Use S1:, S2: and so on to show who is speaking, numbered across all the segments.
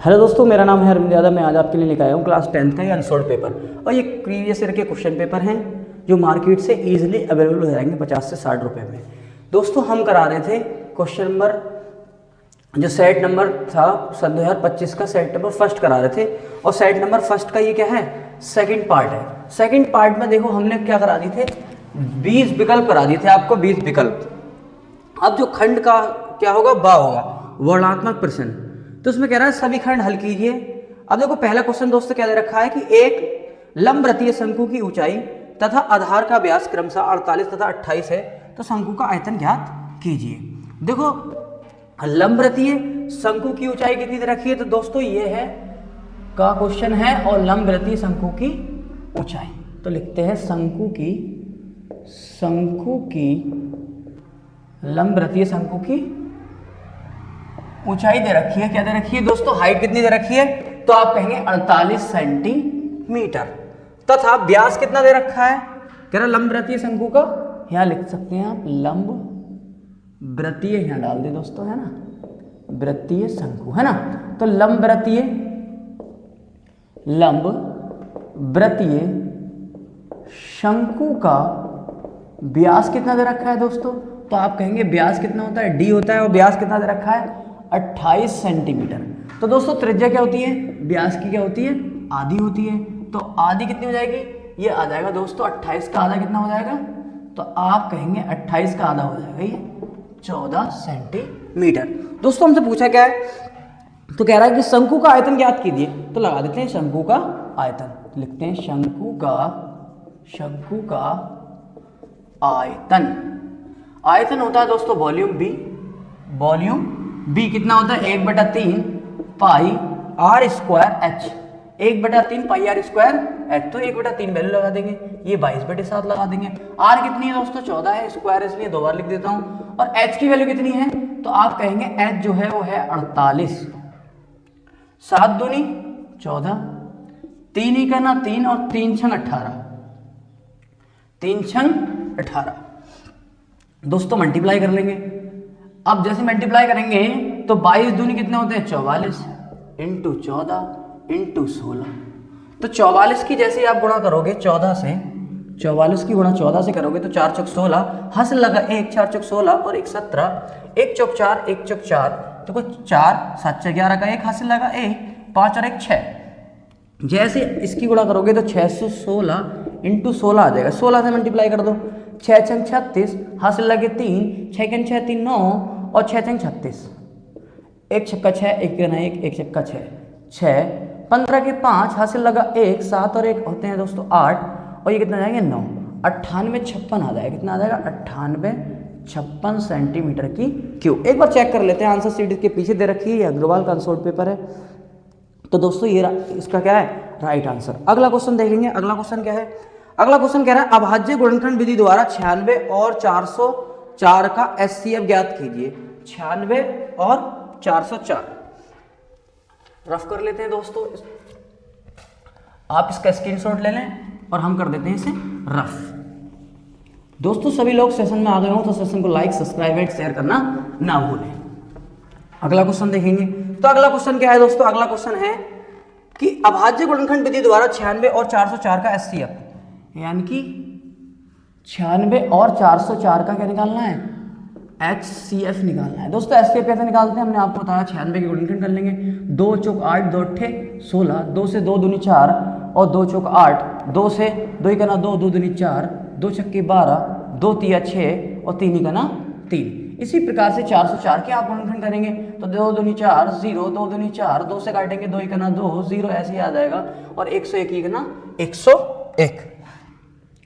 S1: Hello दोस्तों, मेरा नाम है अरविंद यादव। मैं आज आपके लिए लेकर आया हूँ क्लास 10th का ये अनसॉल्व पेपर। और ये प्रीवियस ईयर के क्वेश्चन पेपर हैं जो मार्केट से इजीली अवेलेबल हो जाएंगे 50 से 60 रुपये में। दोस्तों हम करा रहे थे क्वेश्चन नंबर, जो सेट नंबर था सन 2025 का सेट नंबर फर्स्ट करा रहे थे। और सेट नंबर फर्स्ट का ये क्या है, सेकंड पार्ट है। सेकंड पार्ट में देखो हमने क्या करा दिए थे, 20 विकल्प करा दिए थे आपको, 20 विकल्प। अब जो खंड का क्या होगा, बा होगा, वर्णात्मक प्रश्न। तो उसमें कह रहा है सभी खंड हल कीजिए। अब देखो पहला क्वेश्चन दोस्तों क्या दे रखा है कि एक लंबवृत्तीय शंकु की ऊंचाई तथा आधार का व्यास क्रमशः 48 तथा 28 है, तो शंकु का आयतन ज्ञात कीजिए। देखो लंबवृत्तीय शंकु की ऊंचाई कितनी दे रखी है, तो दोस्तों ये है का क्वेश्चन है। और लंबवृत्तीय शंकु की ऊंचाई तो लिखते हैं शंकु की लंबवृत्तीय शंकु की ऊंचाई दे रखी है। क्या दे रखी है दोस्तों, हाइट कितनी दे रखी है, तो आप कहेंगे 48 सेंटीमीटर। तथा व्यास कितना दे रखा है, कह रहा लंबवृत्तीय शंकु का, यहां लिख सकते हैं आप लंबवृत्तीय, यहां डाल दे दोस्तों, है ना, वृत्तीय शंकु, है ना। तो लंबवृत्तीय शंकु का व्यास कितना दे रखा है दोस्तों, तो आप कहेंगे व्यास कितना होता है, डी होता है। और व्यास कितना दे रखा है, 28 सेंटीमीटर। तो दोस्तों त्रिज्या क्या होती है, व्यास की क्या होती है, आधी होती है। तो आधी कितनी हो जाएगी, ये आ जाएगा दोस्तों 28 का आधा कितना हो जाएगा, तो आप कहेंगे 28 का आधा हो जाएगा ये 14 सेंटीमीटर। दोस्तों हमसे पूछा क्या है, तो कह रहा है कि शंकु का आयतन ज्ञात कीजिए। तो लगा देते हैं शंकु का आयतन, लिखते हैं शंकु का आयतन होता है दोस्तों वॉल्यूम बी कितना होता है, 1/3 pi R square H, 1/3 pi R square H. तो 1/3 वैल्यू लगा देंगे, ये 22/7 लगा देंगे। आर कितनी है दोस्तों, 14 है, स्क्वायर इसलिए 2 बार लिख देता हूं। और एच की वैल्यू कितनी है, तो आप कहेंगे एच जो है वो है 48, 7 दूनी 14, 3 ही करना 3 और 3 छंग 18, 3 छंग 18। दोस्तों मल्टीप्लाई कर लेंगे। अब जैसे मल्टीप्लाई करेंगे तो 22 दूनी कितने होते हैं, 44 इंटू 14 इंटू 16। तो 44 की जैसे आप गुणा करोगे 14 से, 44 की गुणा 14 से करोगे तो 4 चौक 16, हासिल लगा 1, 4 चौक 16 और 1 17, 1 चौक 4, 1 चौक 4, तो 4 7 से 11 का 1 हासिल लगा 1, 5 और 1 6। जैसे इसकी गुणा करोगे तो 616 इंटू 16 आ जाएगा, 16 से मल्टीप्लाई कर दो, 6 छंग 36, हासिल लगे 3, 6 के 6 3 9 और 6 छंग 36, 1 छक्का 6, 1 के 1, 1 छक्का 6, 6 15 के 5, हासिल लगा 1, 7 और 1 होते हैं दोस्तों 8, और ये कितना जाएंगे 9, 98 56 आ जाएगा, कितना आ जाएगा 98 56 सेंटीमीटर की क्यूब। एक बार चेक कर लेते हैं, आंसर शीट के पीछे दे रखी है, ये अग्रवाल का अनसॉल्व पेपर है। तो दोस्तों ये इसका क्या है, राइट आंसर। अगला क्वेश्चन देखेंगे। अगला क्वेश्चन क्या है, अगला क्वेश्चन कह रहा है अभाज्य गुणनखंड विधि द्वारा 96 और 404 का एचसीएफ ज्ञात कीजिए। 96 और 404 रफ कर लेते हैं दोस्तों, आप इसका स्क्रीनशॉट ले लें और हम कर देते हैं इसे रफ। दोस्तों सभी लोग सेशन में आ गए हो तो सेशन को लाइक सब्सक्राइब एंड शेयर करना ना भूलें। अगला क्वेश्चन देखेंगे। तो अगला क्वेश्चन क्या है दोस्तों, अगला क्वेश्चन है कि अभाज्य गुणनखंड विधि द्वारा 96 और 404 का एचसीएफ, यानी कि 96 और 404 का क्या निकालना है, HCF निकालना है। दोस्तों HCF कैसे निकालते हैं, हमने आपको बताया 96 के गुणनखंड कर लेंगे, 2 चौक 8, 2 अट्ठे 16, 2 से 2 दूनी 4 और 2 चौक 8, 2 से 2 ही करना 2, 2 दूनी 4, 2 छक्के 12, 2 तिया 6 और 3 ही करना 3। इसी प्रकार से 404 के आप गुणनखंड करेंगे तो 2 दूनी 4 0, 2 दूनी 4, 2 से काटेंगे 2 ही करना 2, 0 ऐसे ही आ जाएगा और 101 ही करना 101।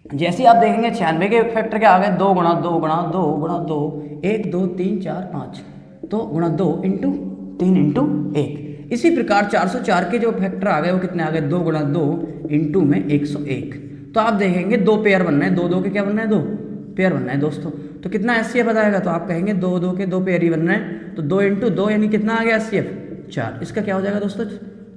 S1: जैसे आप देखेंगे 96 के फैक्टर के आगे 2 गुणा 2 गुणा 2 गुणा 2, 1 2 3 4 5, 2 गुणा 2 इंटू 3 इंटू 1। इसी प्रकार 404 के जो फैक्टर आ गए वो कितने आ गए, 2 गुणा 2 इंटू में 101। तो आप देखेंगे 2 पेयर बनना है, 2 2 के क्या बनना है, 2 पेयर बनना है दोस्तों। तो कितना एचसीएफ बताएगा, तो आप कहेंगे 2 2 के 2 पेयर ही बनना है, तो 2 इंटू 2 यानी कितना आ गया एचसीएफ 4। इसका क्या हो जाएगा दोस्तों,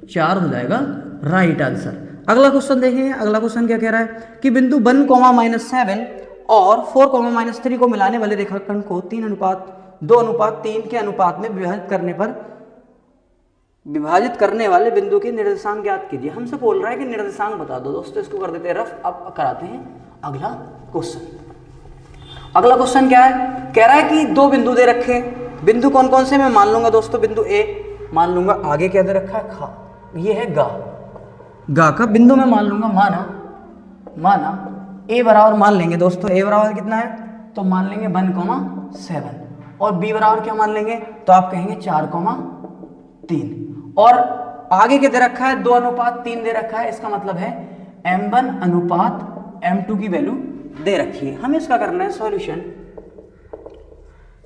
S1: 4 हो जाएगा राइट आंसर। अगला क्वेश्चन देखेंगे। अगला क्वेश्चन क्या कह रहा है कि बिंदु 1, -7 और 4, -3 को मिलाने वाले रेखाखंड को 3:2:3 के अनुपात में विभाजित करने पर विभाजित करने वाले बिंदु के निर्देशांक ज्ञात कीजिए। हमसे बोल रहा है कि निर्देशांक बता दो दोस्तों, इसको कर देते हैं रफ। अब कराते हैं अगला क्वेश्चन। अगला क्वेश्चन क्या है, कह रहा है कि दो बिंदु दे रखे हैं। बिंदु कौन कौन से मैं मान लूंगा दोस्तों, बिंदु ए मान लूंगा, आगे क्या दे रखा है खा, ये है गा, गा का बिंदु मैं मान लूंगा, माना ए बराबर मान लेंगे दोस्तों, ए बराबर कितना है तो मान लेंगे 1,7 और बी बराबर क्या मान लेंगे तो आप कहेंगे 4,3 और आगे क्या दे रखा है 2:3 दे रखा है, इसका मतलब है m1 अनुपात m2 की वैल्यू दे रखी है। हमें इसका करना है सॉल्यूशन।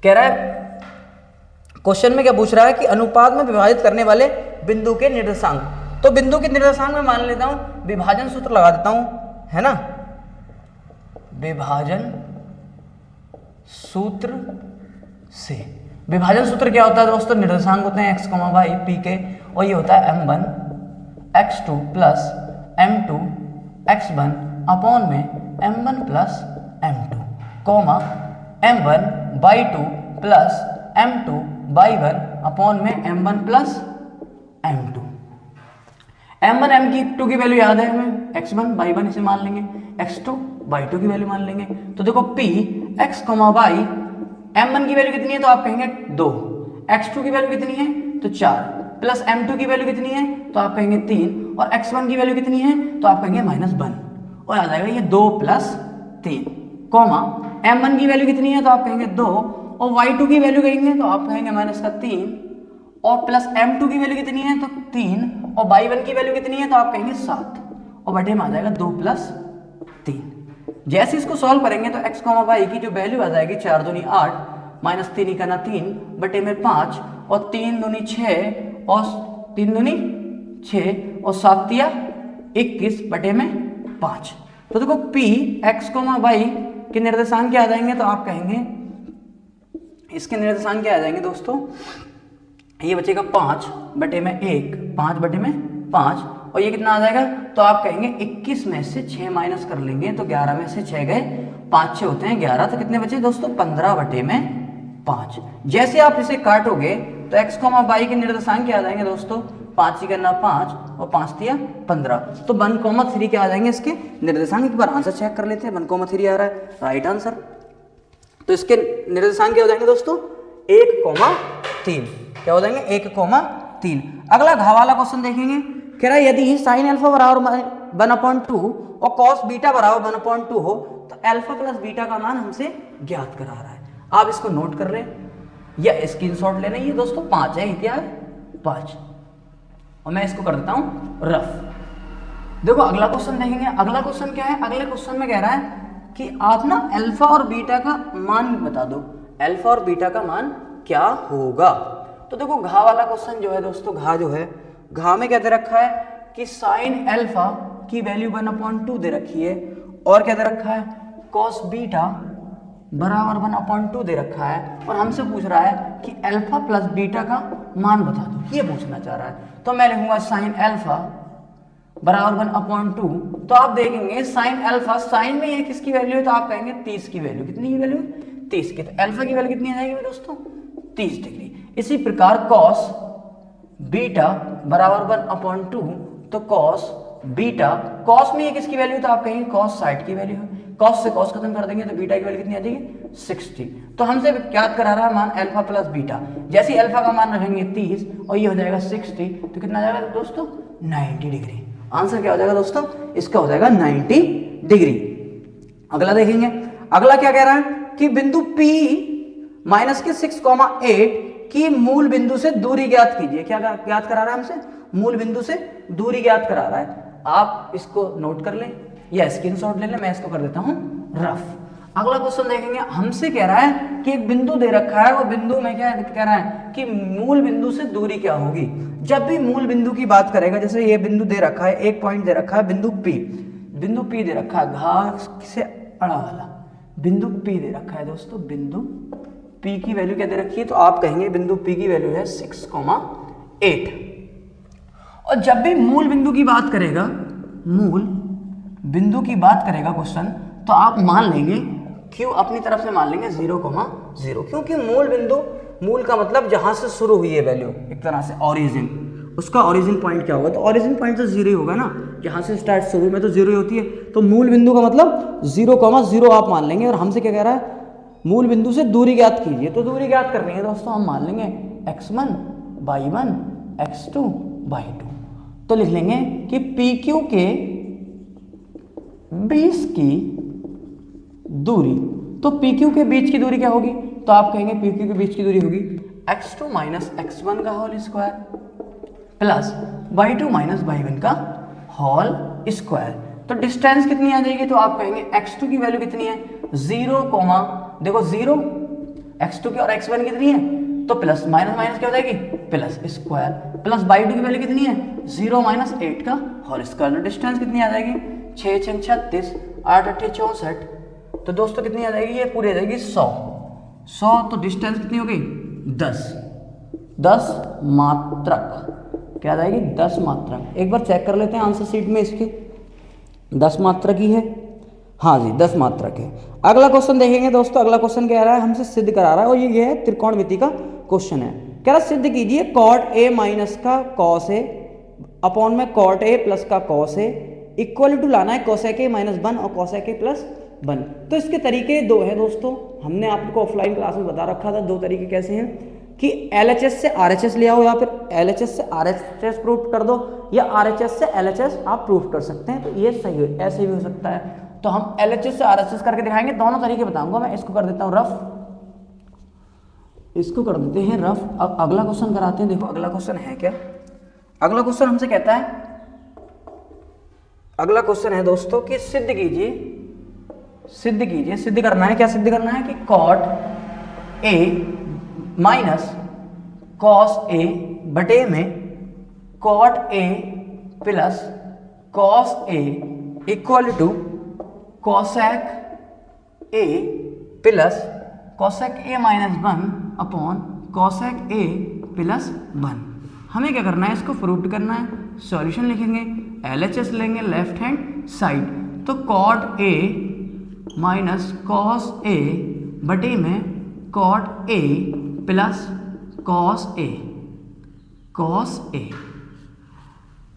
S1: कह रहा है क्वेश्चन में क्या पूछ रहा है कि अनुपात में विभाजित करने वाले बिंदु के निर्देशांक। तो बिंदु के निर्देशांक में मान लेता हूं, विभाजन सूत्र लगा देता हूं, है ना, विभाजन सूत्र से। विभाजन सूत्र क्या होता है दोस्तों, निर्देशांक होते हैं x, y, p के, और ये होता है m1 x2 plus m2 x1 upon में m1 plus m2 coma m1 y2 plus m2 y1 upon में m1 plus m2। m1 m2 की वैल्यू याद है हमें, x1 y1 इसे मान लेंगे, x2 y2 की वैल्यू मान लेंगे। तो देखो p x, y m1 की वैल्यू कितनी है तो आप कहेंगे 2, x2 की वैल्यू कितनी है तो 4, प्लस m2 की वैल्यू कितनी है तो आप कहेंगे 3, और x1 की वैल्यू कितनी है तो आप कहेंगे -1, और आ जाएगा ये 2 + 3, कोमा m1 की वैल्यू कितनी है तो आप कहेंगे 2, और y2 की वैल्यू कहेंगे तो आप कहेंगे -3, और प्लस m2 की वैल्यू कितनी है तो 3, और y1 की वैल्यू कितनी है तो आप कहेंगे 7, और बटे में आ जाएगा 2 + 3। जैसे इसको सॉल्व करेंगे तो x, y की जो वैल्यू आ जाएगी 4 दूनी 8 -3 का 3 बटे में 5, और 3 दूनी 6 और 3 दूनी 6 और 7 तिया 21 बटे में 5। तो देखो p x, y के निर्देशांक क्या आ जाएंगे तो आप कहेंगे, इसके निर्देशांक क्या आ जाएंगे दोस्तों, ये बचेगा 5 बटे में 1, 5 बटे में 5, और ये कितना आ जाएगा तो आप कहेंगे 21 में से 6 माइनस कर लेंगे तो 11 में से 6 गए, 5 6 होते हैं 11, तो कितने बचे दोस्तों 15 बटे में 5। जैसे आप इसे काटोगे तो x, y के निर्देशांक क्या आ जाएंगे दोस्तों, 5 ही करना 5 और 5 तिया 15, तो 1,3 क्या आ जाएंगे इसके निर्देशांक। एक बार आंसर चेक कर लेते हैं, 1,3 आ रहा है राइट आंसर। तो इसके निर्देशांक क्या हो जाएंगे दोस्तों 1,3, क्या हो जाएंगे 1,3। अगला घ वाला क्वेश्चन देखेंगे, कह रहा है यदि साइन अल्फा बराबर 1/2 और कॉस बीटा बराबर 1/2 हो तो अल्फा प्लस बीटा का मान हमसे ज्ञात करा रहा है। आप इसको नोट कर लें या स्क्रीनशॉट ले लें, ये दोस्तों 5 है, क्या है 5, और मैं इसको कर देता हूं रफ। देखो अगला क्वेश्चन देखेंगे, अगला क्वेश्चन क्या है, अगले क्वेश्चन में कह रहा है कि आप ना अल्फा और बीटा का मान बता दो, अल्फा और बीटा का मान क्या होगा। तो देखो घा वाला क्वेश्चन जो है दोस्तों, घा जो है, घा में क्या दे रखा है कि साइन अल्फा की वैल्यू 1/2 दे रखी है, और क्या दे रखा है कॉस बीटा बराबर 1/2 दे रखा है, और हमसे पूछ रहा है कि अल्फा प्लस बीटा का मान बता दो, ये पूछना चाह रहा है। तो मैं लिखूंगा साइन अल्फा बराबर 1/2। तो आप देखेंगे साइन अल्फा, साइन में ये किसकी वैल्यू है तो आप कहेंगे 30 की वैल्यू, कितनी की वैल्यू 30 की, तो अल्फा की वैल्यू कितनी आ जाएगी दोस्तों 30 डिग्री। इसी प्रकार कॉस बीटा बराबर 1/2, तो कॉस बीटा, कॉस में ये किसकी वैल्यू तो आप कहेंगे कॉस 60 की वैल्यू है, कॉस से कॉस खत्म कर देंगे तो बीटा की वैल्यू कितनी आ जाएगी 60। तो हमसे ज्ञात करा रहा है मान अल्फा प्लस बीटा, जैसे ही अल्फा का मान रखेंगे 30 और ये हो जाएगा 60, तो कितना आ जाएगा दोस्तों 90 डिग्री। आंसर क्या हो जाएगा दोस्तों, इसका हो जाएगा 90 डिग्री। अगला देखेंगे, अगला क्या कह रहा है कि बिंदु P माइनस के 6,8 की मूल बिंदु से दूरी ज्ञात कीजिए। क्या ज्ञात करा रहा है हमसे, मूल बिंदु से दूरी ज्ञात करा रहा है। आप इसको नोट कर लें या स्क्रीनशॉट ले लें, मैं इसको कर देता हूं रफ। अगला क्वेश्चन देखेंगे, हमसे कह रहा है कि एक बिंदु दे रखा है, वो बिंदु में क्या कह रहा है कि मूल बिंदु से दूरी क्या होगी। जब भी मूल बिंदु की बात करेगा, जैसे ये बिंदु दे रखा है, एक पॉइंट दे रखा है बिंदु P दे रखा है, घास से अड़ा वाला बिंदु P दे रखा है दोस्तों, बिंदु P की वैल्यू क्या दे रखी है तो आप कहेंगे बिंदु P की वैल्यू है 6,8। और जब भी मूल बिंदु की बात करेगा, मूल बिंदु की बात करेगा क्वेश्चन, तो आप मान लेंगे क्यों अपनी तरफ से मान लेंगे 0,0, क्योंकि मूल बिंदु, मूल का मतलब जहां से शुरू हुई है वैल्यू, एक तरह से ओरिजिन, उसका ओरिजिन पॉइंट क्या होगा, तो ओरिजिन पॉइंट तो जीरो ही होगा ना, यहाँ से स्टार्ट शुरू में तो जीरो ही होती है, तो मूल बिंदु का मतलब 0,0 आप मान लेंगे। और हमसे क्या कह रहा है, मूल बिंदु से दूरी ज्ञात कीजिए, तो दूरी ज्ञात करनी है दोस्तों हम मान लेंगे x1 y1 x2 y2। तो लिख लेंगे कि PQ के बीच की दूरी, तो PQ के बीच की दूरी क्या होगी, तो आप कहेंगे PQ के बीच की दूरी होगी x2 माइनस x1 का whole square plus y2 minus y1 का होल स्क्वायर। तो डिस्टेंस कितनी आ जाएगी, तो आप कहेंगे x2 की वैल्यू कितनी है 0, देखो 0, x2 की और x1 कितनी है, तो प्लस माइनस माइनस क्या हो जाएगी प्लस स्क्वायर, प्लस y2 की वैल्यू कितनी है 0 माइनस 8 का होल स्क्वायर। तो डिस्टेंस कितनी आ जाएगी 6 6 36 8 8 64, तो दोस्तों कितनी आ जाएगी, ये पूरी आ जाएगी 100। तो डिस्टेंस कितनी हो गई 10 मात्रक, क्या आ जाएगी 10 मात्रक। एक बार चेक कर लेते हैं आंसर शीट में इसके, 10 मात्रक ही है, हाँ जी 10 मात्रक है। अगला क्वेश्चन देखेंगे दोस्तों, अगला क्वेश्चन क्या आ रहा है, हमसे सिद्ध करा रहा है, और ये है त्रिकोणमिति का क्वेश्चन है। कह रहा सिद्ध कीजिए कॉट ए माइनस का कॉस ए अपॉन में कॉट ए प्लस का कॉस ए इक्वल टू लाना है कोसेक ए माइनस 1 और कोसेक ए प्लस 1। तो इसके तरीके दो हैं दोस्तों, हमने आपको ऑफलाइन क्लास में बता रखा था, दो तरीके कैसे हैं कि LHS से RHS ले आओ, या फिर LHS से RHS प्रूफ कर दो, या RHS से LHS आप प्रूफ कर सकते हैं। तो ये सही है, ऐसे भी हो सकता है। तो हम LHS से RHS करके दिखाएंगे, दोनों तरीके बताऊंगा मैं। इसको कर देता हूँ रफ, इसको कर देते हैं रफ। अब अगला क्वेश्चन कराते हैं। देखो अगला क्वेश्चन है क्या, अगला क्वेश्चन हमसे कहता है, अगला क्वेश्चन है दोस्तों कि सिद्ध कीजिए, सिद्ध करना है, क्या सिद्ध करना है कि cot A minus cos A बटे में cot A plus cos A equal to cosec A plus cosec A minus 1 upon cosec A plus 1। हमें क्या करना है, इसको प्रूव करना है। सॉल्यूशन लिखेंगे, LHS लेंगे लेफ्ट हैंड साइड, तो cot A minus cos A बटे में कॉट ए प्लस कॉस ए,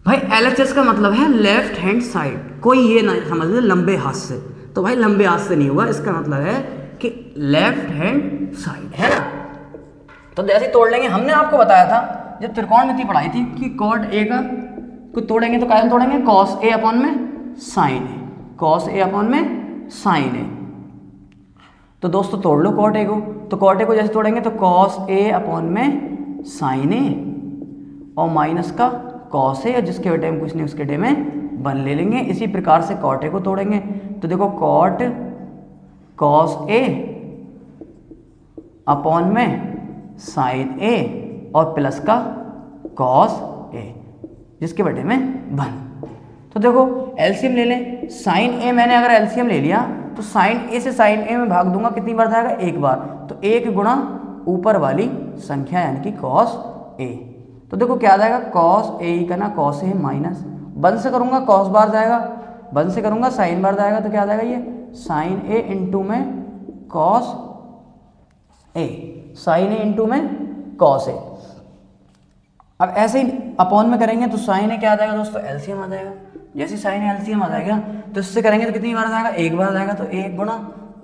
S1: भाई LHS का मतलब है लेफ्ट हैंड साइड, कोई ये ना समझ ले लंबे हाथ से, तो भाई लंबे हाथ से नहीं होगा, इसका मतलब है कि लेफ्ट हैंड साइड है ना। तो जैसे ही तोड़ लेंगे, हमने आपको बताया था जब त्रिकोणमिति पढ़ाई थी कि कॉट ए का कुछ तोड़ेंगे तो क्या तोड़ेंगे, कॉस ए अपॉन में sign A, cos A upon में साइन ए। तो दोस्तों तोड़ लो कॉट ए को, तो कॉट ए को जैसे तोड़ेंगे तो कॉस ए अपॉन में साइन ए और माइनस का कॉस ए, और जिसके बटे में कुछ नहीं उसके बटे में 1 ले लेंगे। इसी प्रकार से कॉट ए को तोड़ेंगे, तो देखो कॉट कॉस ए अपॉन में साइन ए और प्लस का कॉस ए, जिसके बटे में 1। तो देखो एलसीएम ले लें, साइन ए मैंने अगर एलसीएम ले लिया तो साइन ए से साइन ए में भाग दूंगा, कितनी बार जाएगा, एक बार, तो 1 गुणा ऊपर वाली संख्या यानी कि कॉस ए। तो देखो क्या आ जाएगा, कॉस ए का ना कॉस ए माइनस 1 से करूंगा कॉस बार जाएगा, 1 से करूंगा साइन बार जाएगा, तो क्या आ जाएगा ये साइन ए इंटू में cos A, sign A into में कॉस ए। अब ऐसे ही अपॉन में करेंगे तो साइन ए क्या आ जाएगा दोस्तों, एलसीएम आ जाएगा। जैसे साइन ए एलसीएम आ जाएगा तो इससे करेंगे तो कितनी बार आ जाएगा, एक बार आ जाएगा, तो 1 गुणा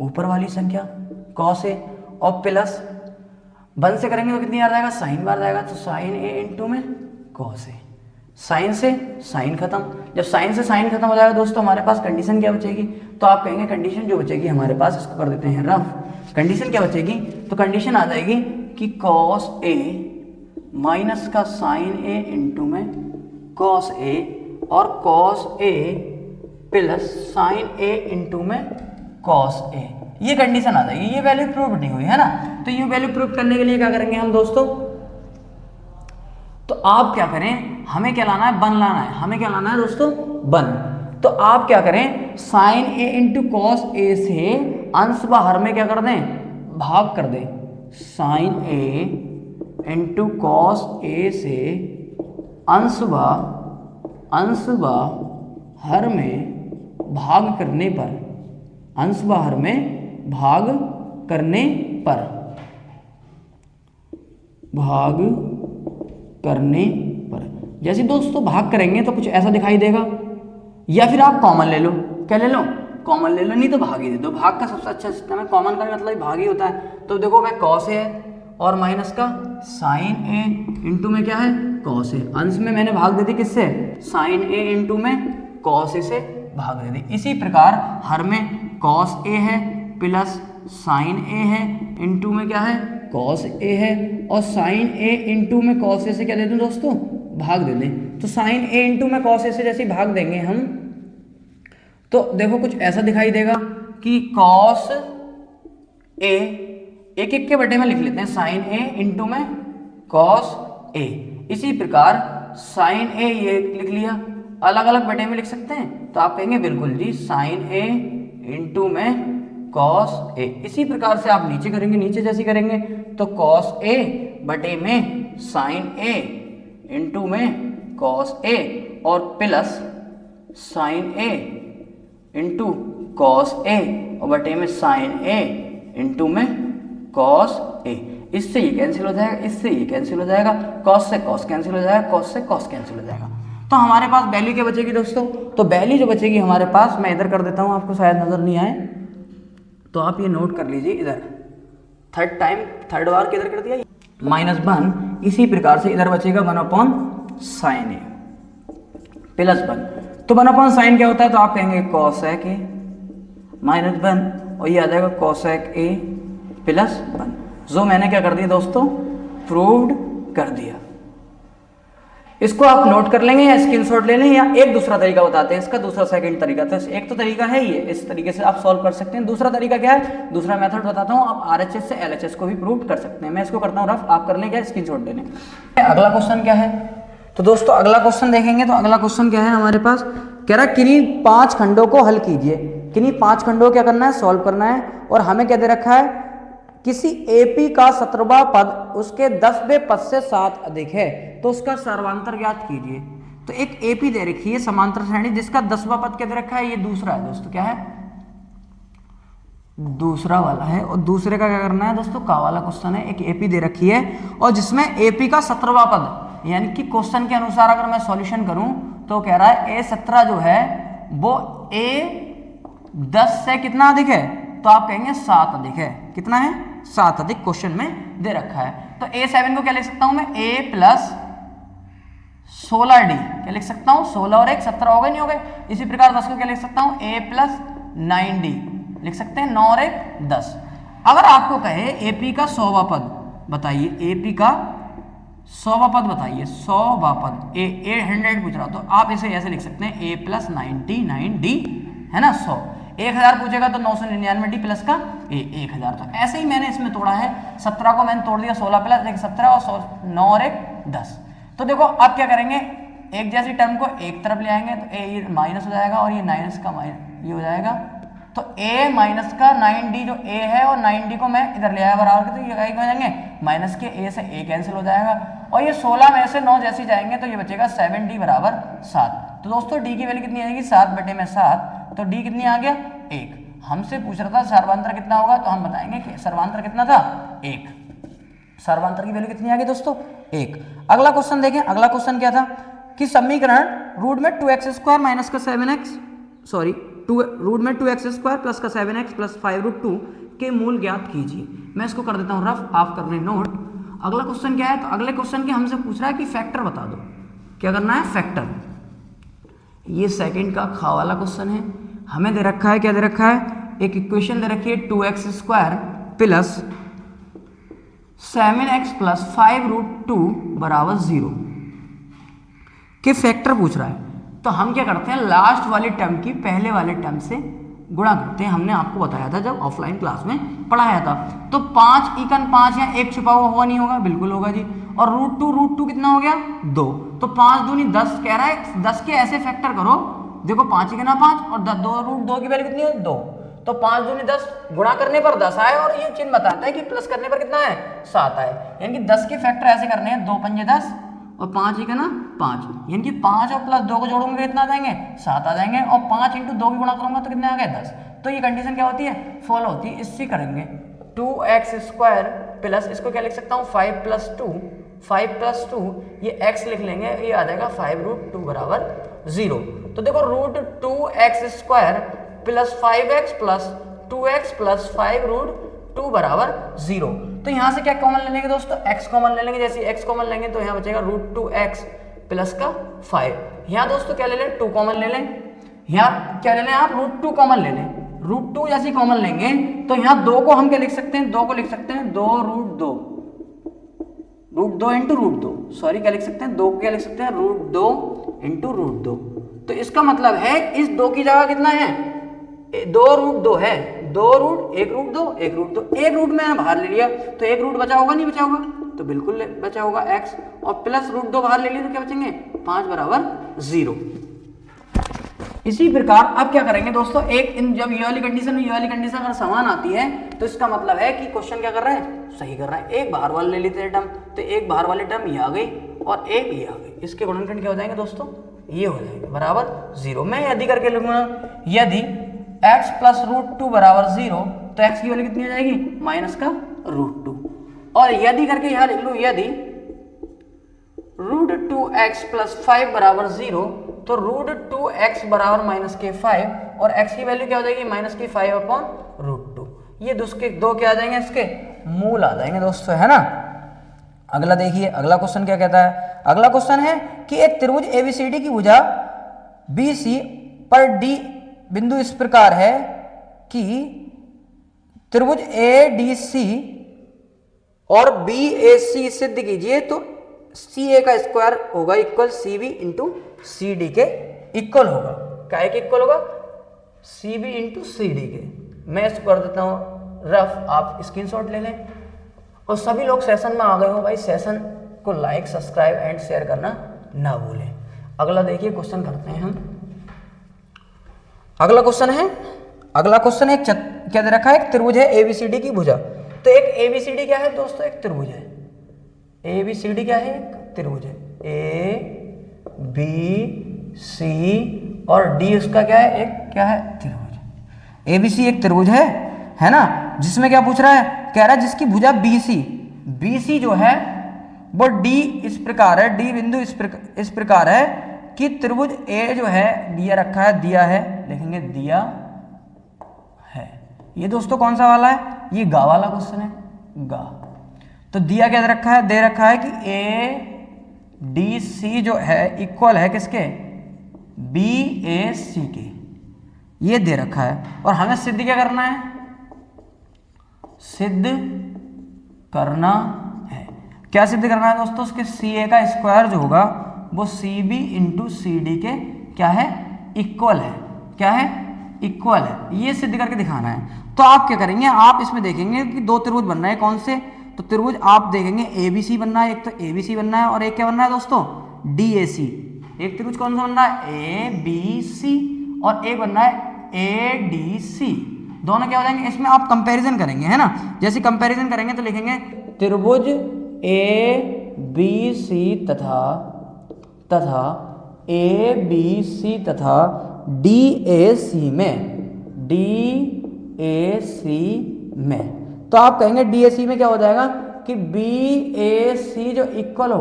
S1: ऊपर वाली संख्या कॉस ए और प्लस 1 से करेंगे तो कितनी बार जाएगा, साइन बार जाएगा, तो साइन ए इंटू में कॉस ए। साइन से साइन खत्म, जब साइन से साइन खत्म हो जाएगा दोस्तों हमारे पास कंडीशन क्या बचेगी, तो आप कहेंगे कंडीशन जो बचेगी हमारे पास, इसको कर देते हैं रफ। कंडीशन क्या बचेगी, तो कंडीशन आ जाएगी कि कॉस ए माइनस का साइन ए इंटू में कॉस ए और cos A plus sign A into में कॉस ए, ये कंडीशन आ जाएगी। ये वैल्यू प्रूव नहीं हुई है ना, तो ये वैल्यू प्रूव करने के लिए क्या करेंगे हम दोस्तों, तो आप क्या करें, हमें क्या लाना है, 1 लाना है। हमें क्या लाना है दोस्तों, 1। तो आप क्या करें, sign A into cos A से अंश बाहर में क्या कर दें, भाग कर दें। Sign A into cos A से अंश बाहर में भाग करने पर, अंश बाहर में भाग करने पर, जैसे दोस्तों भाग करेंगे तो कुछ ऐसा दिखाई देगा, या फिर आप कॉमन ले लो। क्या ले लो? कॉमन ले लो, नहीं तो भाग ही दे दो। भाग का सबसे अच्छा सिस्टम है, कॉमन का मतलब भाग ही होता है। तो देखो मैं कॉस ए है और माइनस का साइन ए इंटू में क्या है कॉस ए, अंश में मैंने भाग दे दी किससे? साइन ए इंटू में कॉस ए से भाग दे दी। इसी प्रकार हर में कॉस ए है प्लस साइन ए है इंटू में क्या है कॉस ए है, और साइन ए इंटू में कॉस ए से क्या दे दूं दोस्तों? भाग दे दें। तो साइन ए इंटू में कॉस ए से जैसे भाग देंगे हम, तो देखो कुछ ऐसा दिखाई देगा कि कॉस ए, एक एक के बटे में लिख लेते हैं, साइन ए इंटू में कॉस ए। इसी प्रकार साइन ए ये लिख लिया, अलग अलग बटे में लिख सकते हैं, तो आप कहेंगे बिल्कुल जी साइन ए इंटू में कॉस ए। इसी प्रकार से आप नीचे करेंगे, नीचे जैसे करेंगे तो कॉस ए बटे में साइन ए इंटू में कॉस ए और plus sign A into cos A और बटे में साइन ए इंटू में कॉस ए। इससे ये कैंसिल हो जाएगा, इससे ये कैंसिल हो जाएगा, कॉस से कॉस कैंसिल हो जाएगा, कॉस से कॉस कैंसिल हो जाएगा। तो हमारे पास वैल्यू क्या बचेगी दोस्तों? तो वैल्यू जो बचेगी हमारे पास, मैं इधर कर देता हूँ, आपको शायद नजर नहीं आए तो आप ये नोट कर लीजिए, इधर थर्ड बार किधर कर दिया -1। इसी प्रकार से इधर बचेगा 1 साइन ए प्लस 1। तो 1 साइन क्या होता है? तो आप कहेंगे कोसेक ए -1 और ये आ जाएगा कोसेक ए प्लस 1, जो मैंने क्या कर दिया दोस्तों? प्रूव्ड कर दिया। इसको आप नोट कर लेंगे या स्क्रीनशॉट ले लें, या एक दूसरा तरीका बताते हैं इसका, दूसरा सेकंड तरीका। तो एक तो तरीका है ये, इस तरीके से आप सॉल्व कर सकते हैं। दूसरा तरीका क्या है? दूसरा मेथड बताता हूँ, आप आरएचएस से एलएचएस को भी प्रूव कर सकते हैं। मैं इसको करता हूँ रफ, आप कर लें क्या स्क्रीनशॉट ले लें। अगला क्वेश्चन क्या है? तो दोस्तों अगला क्वेश्चन देखेंगे तो अगला क्वेश्चन क्या है हमारे पास? कह रहा किन्हीं 5 खंडों को हल कीजिए। किन्हीं 5 खंडों को क्या करना है? सॉल्व करना है। और हमें क्या दे रखा है? किसी एपी का 17वां पद उसके 10वें पद से 7 अधिक है, तो उसका सर्वांतर ज्ञात कीजिए। तो एक एपी दे रखी है समांतर श्रेणी, जिसका 10वां पद क्या दे रखा है? ये दूसरा है दोस्तों, क्या है? दूसरा वाला है। और दूसरे का क्या करना है दोस्तों? का वाला क्वेश्चन है। एक एपी दे रखी है और जिसमें एपी का 17वां पद, यानी कि क्वेश्चन के अनुसार अगर मैं सॉल्यूशन करूं तो कह रहा है A17 जो है वो A10 से कितना अधिक है? तो आप कहेंगे 7 अधिक है। कितना है? 7 अधिक क्वेश्चन में दे रखा है। तो A7 को क्या लिख सकता हूं मैं? A प्लस 16D क्या लिख सकता हूं? 16 और 1 17 हो गए, नहीं हो गए? इसी प्रकार 10 को क्या लिख सकता हूं? A प्लस 9D लिख सकते हैं, 9 और 1 10। अगर आपको कहे एपी का 100वां पद बताइए, एपी का 100वां पद बताइए, 100वां पद, ए 100 पूछ रहा, तो आप इसे ऐसे लिख सकते हैं A प्लस 99D है ना 100। 1000 पूछेगा तो 999D प्लस का A 1000। तो ऐसे ही मैंने इसमें तोड़ा है, 17 को मैंने तोड़ दिया 16 प्लस 1 17 और 9 और 1 10। तो देखो अब क्या करेंगे, एक जैसी टर्म को एक तरफ ले आएंगे तो ये माइनस हो जाएगा और ये माइनस का ये हो जाएगा। तो A माइनस का 9D जो A है और 9D को मैं इधर ले आया बराबर, तो ये हो जाएंगे माइनस के A से A कैंसिल हो जाएगा और ये 16 में से 9 जैसे जाएंगे तो ये बचेगा 7D बराबर 7। तो दोस्तों D की वैल्यू कितनी आएगी? 7/7। तो D कितनी आ गया? 1। हमसे पूछ रहा था सर्वांतर कितना होगा, तो हम बताएंगे कि सर्वांतर कितना था? 1। सर्वांतर की वैल्यू कितनी आ गई दोस्तों? 1। अगला क्वेश्चन देखें। अगला क्वेश्चन क्या था कि समीकरण रूट में 2x² माइनस का 7x रूट में 2x² प्लस का 7x प्लस 5√2 के मूल ज्ञात कीजिए। मैं इसको कर देता हूँ रफ, आप कर लें नोट। अगला क्वेश्चन क्या है? तो अगले क्वेश्चन के हमसे पूछ रहा है कि फैक्टर बता दो। क्या करना है? फैक्टर। ये सेकंड का खा वाला क्वेश्चन है। हमें दे रखा है, क्या दे रखा है? एक इक्वेशन दे रखी है 2x² प्लस 7x प्लस 5√2 बराबर 0 के फैक्टर पूछ रहा है। तो हम क्या करते हैं? लास्ट वाली टर्म की पहले वाले टर्म से गुणा करते हैं। हमने आपको बताया था जब ऑफलाइन क्लास में पढ़ाया था। तो 5 इकन 5 या 1 छुपा हुआ होगा, नहीं होगा? बिल्कुल होगा जी। और √2 कितना हो गया? 2। तो 5 दूनी 10 कह रहा है, 10 के ऐसे फैक्टर करो, देखो 5 इकना 5 और 2 की वैल्यू कितनी है? 2। तो 5 दूनी 10 गुणा करने पर 10 आए और ये चिन्ह बताता है कि प्लस करने पर कितना है? 7 आए। यानी कि 10 के फैक्टर ऐसे करने हैं, 2 पंजे 10 और 5 इकना 5, यानी कि 5 और प्लस 2 को जोड़ूंगे कितना आ जाएंगे? 7 आ जाएंगे। और 5 × 2 की गुणा करूंगा तो कितने आ गए? 10। तो ये कंडीशन क्या होती है? फॉलो होती है। इससे करेंगे 2x² प्लस, इसको क्या लिख सकता हूँ? 5 + 2 5 + 2 ये x लिख लेंगे, ये आ जाएगा 5√2 बराबर 0। तो देखो √2x² + 5x + 2x + 5√2 बराबर 0। तो यहाँ से क्या कॉमन ले लेंगे दोस्तों, x कॉमन ले लेंगे। जैसे x कॉमन लेंगे तो यहाँ बचेगा √2x प्लस का 5। यहाँ दोस्तों क्या ले लें, 2 कॉमन ले लें। यहाँ क्या ले लें आप, √2 कॉमन ले लें। √2 जैसे कॉमन लेंगे तो यहाँ 2 को हम क्या लिख सकते हैं, 2 को लिख सकते हैं 2√2 √2 × √2, सॉरी क्या लिख सकते हैं, 2 को क्या लिख सकते हैं, √2 × √2। तो इसका मतलब है इस 2 की जगह कितना है, 2√2 है, 2 रूट 1√2 1√2, एक रूट मैंने बाहर ले लिया तो एक रूट बचा होगा, नहीं बचा होगा, तो बिल्कुल बचा होगा x, और प्लस √2 बाहर ले लिया तो क्या बचेंगे, 5 बराबर 0। इसी प्रकार अब क्या करेंगे दोस्तों, जब ये वाली कंडीशन अगर समान आती है तो इसका मतलब है कि क्वेश्चन क्या कर रहा है, सही कर रहा है। एक बाहर वाले ले लेते हैं टर्म, तो एक बाहर वाले टर्म ये आ गई और एक ये आ गई, इसके गुणनखंड क्या हो जाएंगे दोस्तों, ये हो जाएगा बराबर 0। मैं यदि करके लिखूंगा, यदि x + √2 बराबर 0 तो x की वैल्यू कितनी आ जाएगी, -√2। और यदि करके यहाँ लिख लूँ, यदि √2x + 5 बराबर 0 तो √2x बराबर -5 और x की वैल्यू क्या हो जाएगी, -5/√2। ये दो क्या आ जाएंगे, इसके मूल आ जाएंगे दोस्तों, है ना। अगला देखिए, अगला क्वेश्चन क्या कहता है। अगला क्वेश्चन है कि एक त्रिभुज ABCD की भुजा BC पर D बिंदु इस प्रकार है कि त्रिभुज ADC और BAC सिद्ध कीजिए तो CA का स्क्वायर होगा इक्वल CB × CD के इक्वल होगा। क्या है कि इक्वल होगा, CB × CD के। मैं इसको कर देता हूँ रफ, आप स्क्रीनशॉट ले लें। और सभी लोग सेशन में आ गए हो भाई, सेशन को लाइक सब्सक्राइब एंड शेयर करना ना भूलें। अगला देखिए क्वेश्चन करते हैं हम। अगला क्वेश्चन है क्या दे रखा है, एक त्रिभुज है ABCD की भुजा। तो एक ABCD क्या है दोस्तों, एक त्रिभुज है। ABCD क्या है, एक त्रिभुज है। ABC और D उसका क्या है, एक क्या है, त्रिभुज। ABC एक त्रिभुज है ना, जिसमें क्या पूछ रहा है, कह रहा है जिसकी भुजा BC जो है वो D इस प्रकार है, D बिंदु इस प्रकार है कि त्रिभुज A जो है दिया है, लिखेंगे दिया है। ये दोस्तों कौन सा वाला है, ये गा वाला क्वेश्चन है, गा। तो दिया क्या दे रखा है कि ADC जो है इक्वल है किसके, BAC के, ये दे रखा है। और हमें सिद्ध क्या करना है, सिद्ध करना है, क्या सिद्ध करना है दोस्तों, उसके CA का स्क्वायर जो होगा वो CB × CD के क्या है, इक्वल है। क्या है, इक्वल है। ये सिद्ध करके दिखाना है। तो आप क्या करेंगे, आप इसमें देखेंगे कि दो त्रिभुज बन रहे हैं, कौन से, तो त्रिभुज आप देखेंगे ABC बनना है, एक तो ABC बनना है और एक क्या बनना है दोस्तों, DAC। एक त्रिभुज कौन सा बनना है, ABC, और एक बनना है ADC। दोनों क्या हो जाएंगे, इसमें आप कंपैरिजन करेंगे, है ना। जैसे कंपैरिजन करेंगे तो लिखेंगे त्रिभुज ABC तथा ABC तथा DAC में तो आप कहेंगे DAC में क्या हो जाएगा कि BAC जो इक्वल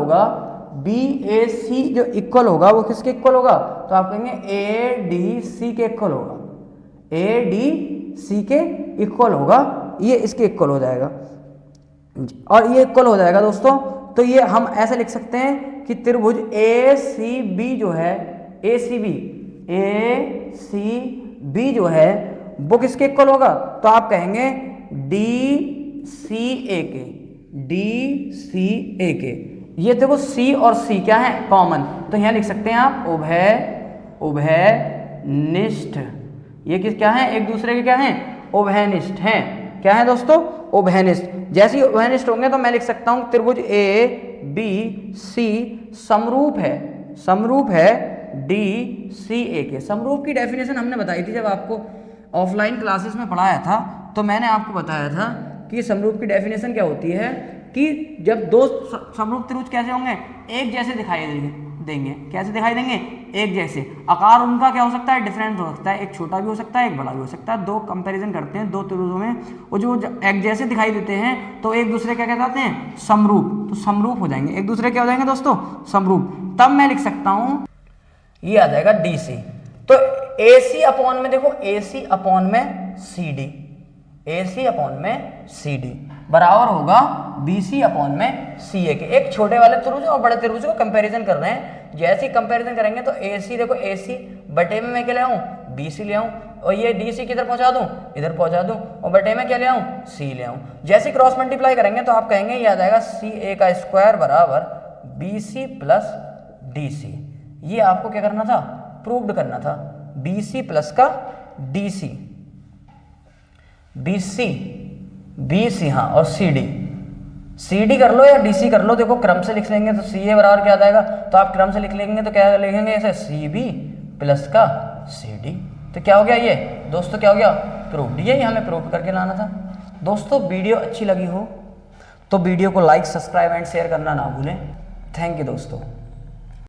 S1: होगा वो किसके इक्वल होगा, तो आप कहेंगे ADC के इक्वल होगा, ADC के इक्वल होगा, ये इसके इक्वल हो जाएगा। और ये इक्वल हो जाएगा दोस्तों, तो ये हम ऐसे लिख सकते हैं कि त्रिभुज ACB जो है, ACB जो है वो किसके इक्वल होगा, तो आप कहेंगे DCA के। ये देखो C और C क्या है, कॉमन, तो यहाँ लिख सकते हैं आप उभयनिष्ठ। ये क्या है, एक दूसरे के क्या हैं, उभयनिष्ठ हैं। क्या है दोस्तों, उभयनिष्ठ। जैसे ही उभयनिष्ठ होंगे तो मैं लिख सकता हूँ त्रिभुज ABC समरूप है DCA के। समरूप की डेफिनेशन हमने बताई थी जब आपको ऑफलाइन क्लासेस में पढ़ाया था, तो मैंने आपको बताया था कि समरूप की डेफिनेशन क्या होती है कि जब दो समरूप त्रिभुज कैसे होंगे, एक जैसे दिखाई देंगे, देंगे। कैसे दिखाई देंगे? एक जैसे। आकार उनका क्या हो सकता है? डिफरेंट हो सकता है, एक छोटा भी हो सकता है, एक बड़ा भी हो सकता है। दो कंपैरिजन करते हैं दो त्रिभुजों में, वो जो एक जैसे दिखाई देते हैं तो एक दूसरे क्या कहलाते हैं? समरूप। तो समरूप हो जाएंगे, एक दूसरे क्या हो जाएंगे दोस्तों? समरूप। तब मैं लिख सकता हूं, ये आ जाएगा DC। तो AC अपॉन में देखो, AC अपॉन में CD, AC अपॉन में CD बराबर होगा BC अपॉन में CA के। एक छोटे वाले त्रिभुज और बड़े त्रिभुज को कंपैरिजन कर रहे हैं। जैसे ही कंपैरिजन करेंगे तो AC देखो, AC बटे में मैं क्या ले आऊं? BC ले आऊं, और ये DC किधर पहुंचा दूं? इधर पहुंचा दूं, और बटे में क्या ले आऊं? C ले आऊं। जैसे क्रॉस मल्टीप्लाई करेंगे तो आप कहेंगे ये आ जाएगा CA का स्क्वायर बराबर BC प्लस DC। ये आपको क्या करना था? प्रूव्ड करना था। BC प्लस का DC, BC हाँ, और CD कर लो या DC कर लो, देखो क्रम से लिख लेंगे तो CA बराबर क्या आ जाएगा? तो आप क्रम से लिख लेंगे तो क्या लिखेंगे? ऐसे CB प्लस का CD। तो क्या हो गया ये दोस्तों? क्या हो गया? प्रूव्ड। यही हमें प्रूव करके लाना था। दोस्तों वीडियो अच्छी लगी हो तो वीडियो को लाइक, सब्सक्राइब एंड शेयर करना ना भूलें। थैंक यू दोस्तों।